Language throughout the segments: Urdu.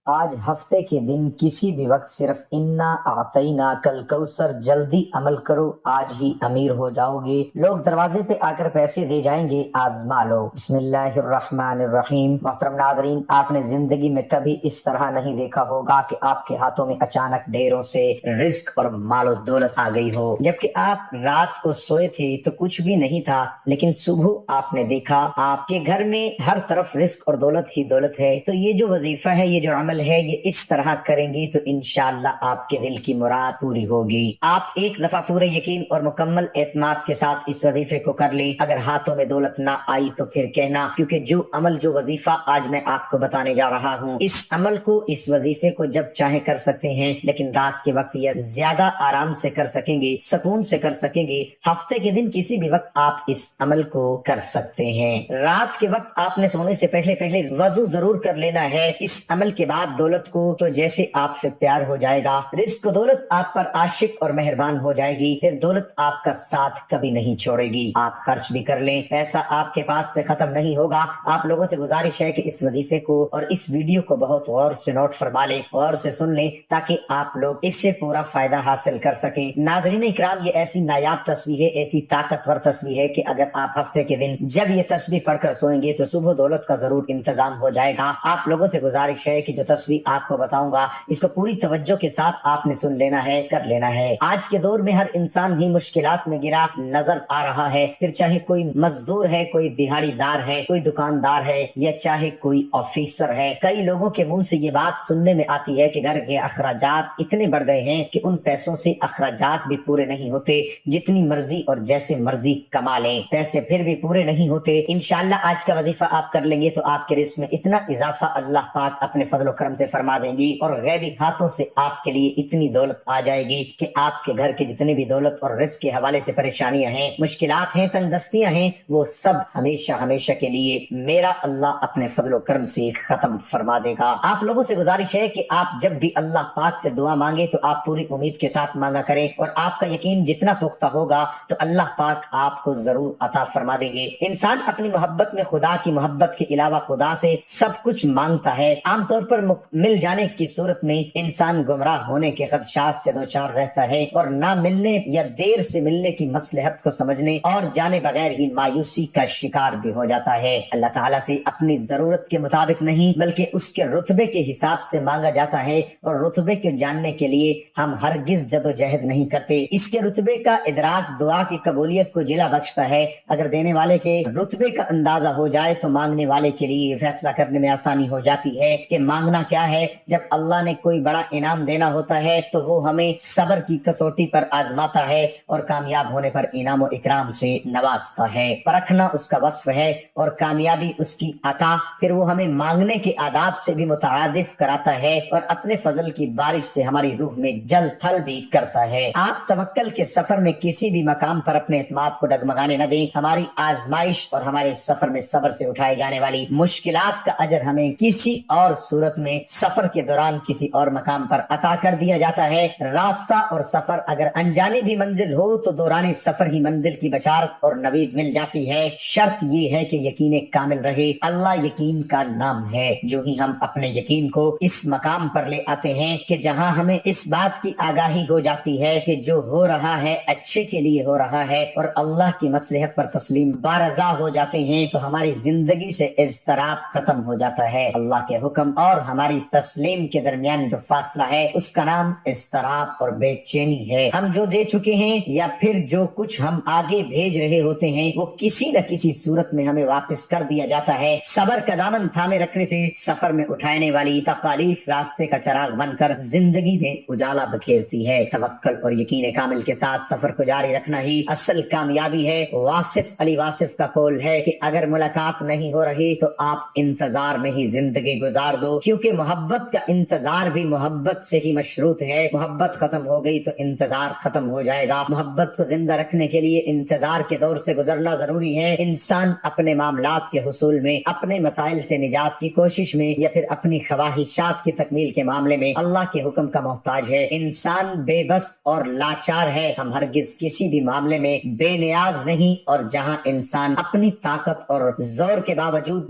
آج ہفتے کے دن کسی بھی وقت صرف انا اعطینا کل کوثر جلدی عمل کرو، آج ہی امیر ہو جاؤ گے۔ لوگ دروازے پہ آ کر پیسے دے جائیں گے، آزما لو۔ بسم اللہ الرحمن الرحیم۔ محترم ناظرین، آپ نے زندگی میں کبھی اس طرح نہیں دیکھا ہوگا کہ آپ کے ہاتھوں میں اچانک ڈھیروں سے رزق اور مال و دولت آ گئی ہو۔ جبکہ آپ رات کو سوئے تھے تو کچھ بھی نہیں تھا، لیکن صبح آپ نے دیکھا آپ کے گھر میں ہر طرف رزق اور دولت ہی دولت ہے۔ تو یہ جو وظیفہ ہے، یہ جو عمل ہے، یہ اس طرح کریں گے تو انشاءاللہ آپ کے دل کی مراد پوری ہوگی۔ آپ ایک دفعہ پورے یقین اور مکمل اعتماد کے ساتھ اس وظیفے کو کر لیں۔ اگر ہاتھوں میں دولت نہ آئی تو پھر کہنا، کیونکہ جو عمل جو وظیفہ آج میں آپ کو بتانے جا رہا ہوں، اس عمل کو اس وظیفے کو جب چاہیں کر سکتے ہیں، لیکن رات کے وقت یا زیادہ آرام سے کر سکیں گے، سکون سے کر سکیں گے۔ ہفتے کے دن کسی بھی وقت آپ اس عمل کو کر سکتے ہیں۔ رات کے وقت آپ نے سونے سے پہلے وضو ضرور کر لینا ہے۔ اس عمل کے بعد دولت کو تو جیسے آپ سے پیار ہو جائے گا، رزق و دولت آپ پر عاشق اور مہربان ہو جائے گی، پھر دولت آپ کا ساتھ کبھی نہیں چھوڑے گی۔ آپ خرچ بھی کر لیں، پیسہ آپ کے پاس سے ختم نہیں ہوگا۔ آپ لوگوں سے گزارش ہے کہ اس وظیفے کو اور اس ویڈیو کو بہت غور سے نوٹ فرما لیں، غور سے سن لیں، تاکہ آپ لوگ اس سے پورا فائدہ حاصل کر سکیں۔ ناظرین اکرام، یہ ایسی نایاب تسبیح ہے، ایسی طاقتور تسبیح ہے کہ اگر آپ ہفتے کے دن جب یہ تسبیح پڑھ کر سوئیں گے تو صبح دولت کا ضرور انتظام ہو جائے گا۔ آپ لوگوں سے گزارش ہے کہ جو تسبیح آپ کو بتاؤں گا، اس کو پوری توجہ کے ساتھ آپ نے سن لینا ہے، کر لینا ہے۔ آج کے دور میں ہر انسان ہی مشکلات میں گرا نظر آ رہا ہے، پھر چاہے کوئی مزدور ہے، کوئی دہاڑی دار ہے، کوئی دکاندار ہے، یا چاہے کوئی آفیسر ہے۔ کئی لوگوں کے منہ سے یہ بات سننے میں آتی ہے کہ گھر کے اخراجات اتنے بڑھ گئے ہیں کہ ان پیسوں سے اخراجات بھی پورے نہیں ہوتے، جتنی مرضی اور جیسے مرضی کما لیں، پیسے پھر بھی پورے نہیں ہوتے۔ انشاءاللہ آج کا وظیفہ آپ کر لیں گے تو آپ کے رزق میں اتنا اضافہ اللہ پاک اپنے فضل و کرم سے فرما دیں گی، اور غیبی ہاتھوں سے آپ کے لیے اتنی دولت آ جائے گی کہ آپ کے گھر کے جتنے بھی دولت اور رزق کے حوالے سے پریشانیاں ہیں، مشکلات ہیں، تنگ دستیاں ہیں، وہ سب ہمیشہ ہمیشہ کے لیے میرا اللہ اپنے فضل و کرم سے ختم فرما دے گا۔ آپ لوگوں سے گزارش ہے کہ آپ جب بھی اللہ پاک سے دعا مانگے تو آپ پوری امید کے ساتھ مانگا کریں، اور آپ کا یقین جتنا پختہ ہوگا تو اللہ پاک آپ کو ضرور عطا فرما دیں گے۔ انسان اپنی محبت میں خدا کی محبت کے علاوہ خدا سے سب کچھ مانگتا ہے۔ عام طور پر مل جانے کی صورت میں انسان گمراہ ہونے کے خدشات سے دوچار رہتا ہے، اور نہ ملنے یا دیر سے ملنے کی مصلحت کو سمجھنے اور جانے بغیر ہی مایوسی کا شکار بھی ہو جاتا ہے۔ اللہ تعالیٰ سے اپنی ضرورت کے مطابق نہیں بلکہ اس کے رتبے کے حساب سے مانگا جاتا ہے، اور رتبے کے جاننے کے لیے ہم ہرگز جدوجہد نہیں کرتے۔ اس کے رتبے کا ادراک دعا کی قبولیت کو جلا بخشتا ہے۔ اگر دینے والے کے رتبے کا اندازہ ہو جائے تو مانگنے والے کے لیے فیصلہ کرنے میں آسانی ہو جاتی ہے کہ مانگنا کیا ہے۔ جب اللہ نے کوئی بڑا انعام دینا ہوتا ہے تو وہ ہمیں صبر کی کسوٹی پر آزماتا ہے، اور کامیاب ہونے پر انعام و اکرام سے نوازتا ہے۔ پرکھنا اس کا وصف ہے اور کامیابی اس کی عطا، پھر وہ ہمیں مانگنے کے آداب سے بھی متعارف کراتا ہے، اور اپنے فضل کی بارش سے ہماری روح میں جل تھل بھی کرتا ہے۔ آپ توکل کے سفر میں کسی بھی مقام پر اپنے اعتماد کو ڈگمگانے نہ دیں۔ ہماری آزمائش اور ہمارے سفر میں صبر سے اٹھائے جانے والی مشکلات کا اجر ہمیں کسی اور صورت میں سفر کے دوران کسی اور مقام پر عطا کر دیا جاتا ہے۔ راستہ اور سفر اگر انجانی بھی منزل ہو تو دوران سفر ہی منزل کی بشارت اور نوید مل جاتی ہے۔ شرط یہ ہے کہ یقین کامل رہے۔ اللہ یقین کا نام ہے۔ جو ہی ہم اپنے یقین کو اس مقام پر لے آتے ہیں کہ جہاں ہمیں اس بات کی آگاہی ہو جاتی ہے کہ جو ہو رہا ہے اچھے کے لیے ہو رہا ہے، اور اللہ کی مصلحت پر تسلیم بارضا ہو جاتے ہیں، تو ہماری زندگی سے اضطراب ختم ہو جاتا ہے۔ اللہ کے حکم اور ہماری تسلیم کے درمیان جو فاصلہ ہے، اس کا نام اضطراب اور بے چینی ہے۔ ہم جو دے چکے ہیں یا پھر جو کچھ ہم آگے بھیج رہے ہوتے ہیں، وہ کسی نہ کسی صورت میں ہمیں واپس کر دیا جاتا ہے۔ صبر کا دامن تھامے رکھنے سے سفر میں اٹھانے والی تکالیف راستے کا چراغ بن کر زندگی میں اجالا بکھیرتی ہے۔ توکل اور یقین کامل کے ساتھ سفر کو جاری رکھنا ہی اصل کامیابی ہے۔ واصف علی واصف کا قول ہے کہ اگر ملاقات نہیں ہو رہی تو آپ انتظار میں ہی زندگی گزار دو، کیونکہ محبت کا انتظار بھی محبت سے ہی مشروط ہے۔ محبت ختم ہو گئی تو انتظار ختم ہو جائے گا۔ محبت کو زندہ رکھنے کے لیے انتظار کے دور سے گزرنا ضروری ہے۔ انسان اپنے معاملات کے حصول میں، اپنے مسائل سے نجات کی کوشش میں، یا پھر اپنی خواہشات کی تکمیل کے معاملے میں اللہ کے حکم کا محتاج ہے۔ انسان بے بس اور لاچار ہے۔ ہم ہرگز کسی بھی معاملے میں بے نیاز نہیں، اور جہاں انسان اپنی طاقت اور زور کے باوجود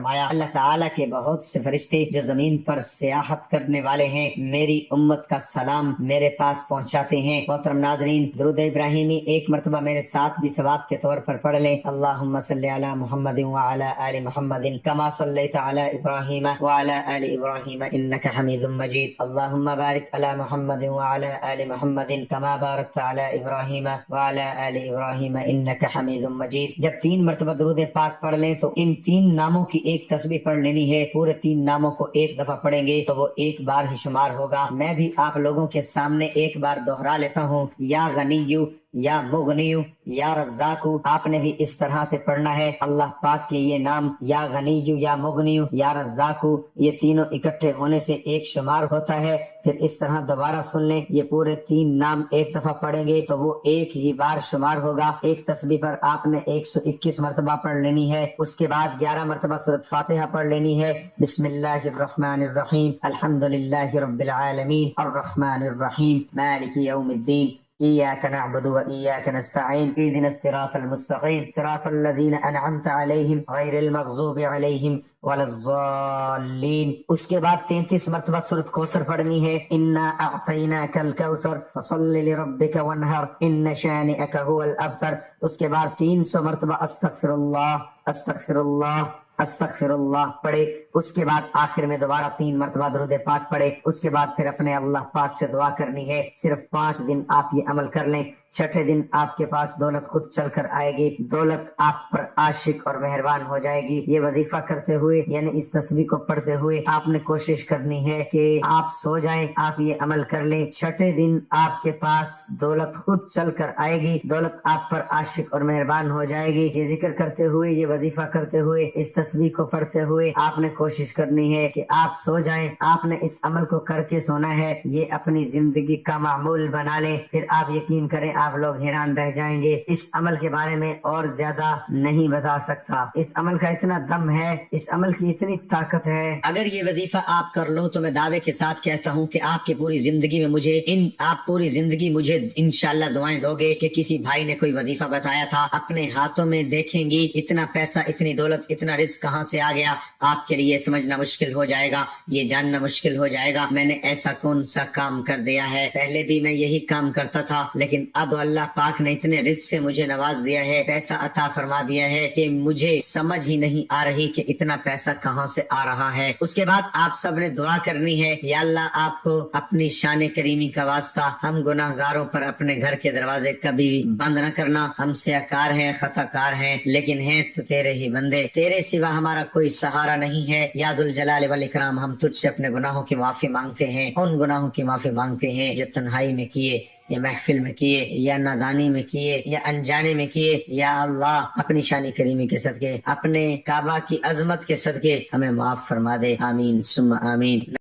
فرمایا اللہ تعالیٰ کے بہت سے فرشتے جو زمین پر سیاحت کرنے والے ہیں میری امت کا سلام میرے پاس پہنچاتے ہیں۔ محترم ناظرین، درود ابراہیمی ایک مرتبہ میرے ساتھ بھی ثواب کے طور پر پڑھ لیں۔ اللہم صلی علی محمد وعلی آل محمد کما صلیت علی ابراہیم وعلی آل ابراہیم انک حمید مجید۔ اللہم بارک علی محمد وعلی آل محمد کما بارکت علی ابراہیم وعلی آل ابراہیم انک حمید مجید۔ جب 3 مرتبہ درود پاک پڑھ لیں تو ان 3 ناموں کی ایک تسبیح پڑھ لینی ہے۔ پورے 3 ناموں کو ایک دفعہ پڑھیں گے تو وہ ایک بار ہی شمار ہوگا۔ میں بھی آپ لوگوں کے سامنے ایک بار دوہرا لیتا ہوں، یا غنیو، یا مغنیو، یا رزاقو۔ آپ نے بھی اس طرح سے پڑھنا ہے۔ اللہ پاک کے یہ نام یا غنیو، یا مغنیو، یا رزاقو، یہ تینوں اکٹھے ہونے سے ایک شمار ہوتا ہے۔ پھر اس طرح دوبارہ سن لیں، یہ پورے 3 نام ایک دفعہ پڑھیں گے تو وہ ایک ہی بار شمار ہوگا۔ ایک تسبیح پر آپ نے 121 مرتبہ پڑھ لینی ہے۔ اس کے بعد 11 مرتبہ سورۃ فاتحہ پڑھ لینی ہے۔ بسم اللہ الرحمن الرحیم، الحمدللہ رب العالمین، الرحمن الرحیم، مالک یوم الدین، إياك نعبد وإياك نستعين، اهدنا الصراط المستقيم، صراط الذين أنعمت عليهم غير المغضوب عليهم ولا الضالين۔ اس کے بعد 33 مرتبہ سورۃ کوثر پڑھنی ہے۔ إنا أعطيناك الكوثر فصل لربك وانحر إن شانئك هو الأبتر۔ اس کے بعد 300 مرتبہ استغفر اللہ استغفر اللہ استغفر اللہ پڑھے۔ اس کے بعد آخر میں دوبارہ 3 مرتبہ درود پاک پڑھے۔ اس کے بعد پھر اپنے اللہ پاک سے دعا کرنی ہے۔ صرف 5 دن آپ یہ عمل کر لیں، 6 دن آپ کے پاس دولت خود چل کر آئے گی، دولت آپ پر عاشق اور مہربان ہو جائے گی۔ یہ وظیفہ کرتے ہوئے یعنی اس تسبیح کو پڑھتے ہوئے آپ نے کوشش کرنی ہے کہ آپ سو جائیں، آپ یہ عمل کر لیں، 6 دن آپ کے پاس دولت خود چل کر آئے گی، دولت آپ پر عاشق اور مہربان ہو جائے گی۔ یہ ذکر کرتے ہوئے، یہ وظیفہ کرتے ہوئے، اس تسبیح کو پڑھتے ہوئے آپ نے کوشش کرنی ہے کہ آپ سو جائیں۔ آپ نے اس عمل کو کر کے سونا ہے، یہ اپنی زندگی کا معمول بنا لیں، پھر آپ یقین کریں آپ لوگ حیران رہ جائیں گے۔ اس عمل کے بارے میں اور زیادہ نہیں بتا سکتا۔ اس عمل کا اتنا دم ہے، اس عمل کی اتنی طاقت ہے۔ اگر یہ وظیفہ آپ کر لو تو میں دعوے کے ساتھ کہتا ہوں کہ آپ کی پوری زندگی میں آپ پوری زندگی مجھے انشاءاللہ دعائیں دو گے کہ کسی بھائی نے کوئی وظیفہ بتایا تھا، اپنے ہاتھوں میں دیکھیں گی اتنا پیسہ، اتنی دولت، اتنا رزق کہاں سے آ گیا، آپ کے لیے سمجھنا مشکل ہو جائے گا، یہ جاننا مشکل ہو جائے گا میں نے ایسا کون سا کام کر دیا ہے۔ پہلے بھی میں یہی کام کرتا تھا، لیکن اب اللہ پاک نے اتنے رزق سے مجھے نواز دیا ہے، پیسہ عطا فرما دیا ہے کہ مجھے سمجھ ہی نہیں آ رہی کہ اتنا پیسہ کہاں سے آ رہا ہے۔ اس کے بعد آپ سب نے دعا کرنی ہے، یا اللہ آپ کو اپنی شان کریمی کا واسطہ ہم گناہ گاروں پر اپنے گھر کے دروازے کبھی بھی بند نہ کرنا۔ ہم سیاکار ہیں، خطا کار ہیں، لیکن ہیں تو تیرے ہی بندے، تیرے سوا ہمارا کوئی سہارا نہیں ہے۔ یا ذوالجلال والاکرام، ہم تجھ سے اپنے گناہوں کی معافی مانگتے ہیں، ان گناہوں کی معافی مانگتے ہیں جو تنہائی میں کیے، یا محفل میں کیے، یا نادانی میں کیے، یا انجانے میں کیے۔ یا اللہ اپنی شان کریمی کے صدقے، اپنے کعبہ کی عظمت کے صدقے ہمیں معاف فرما دے، آمین ثم آمین۔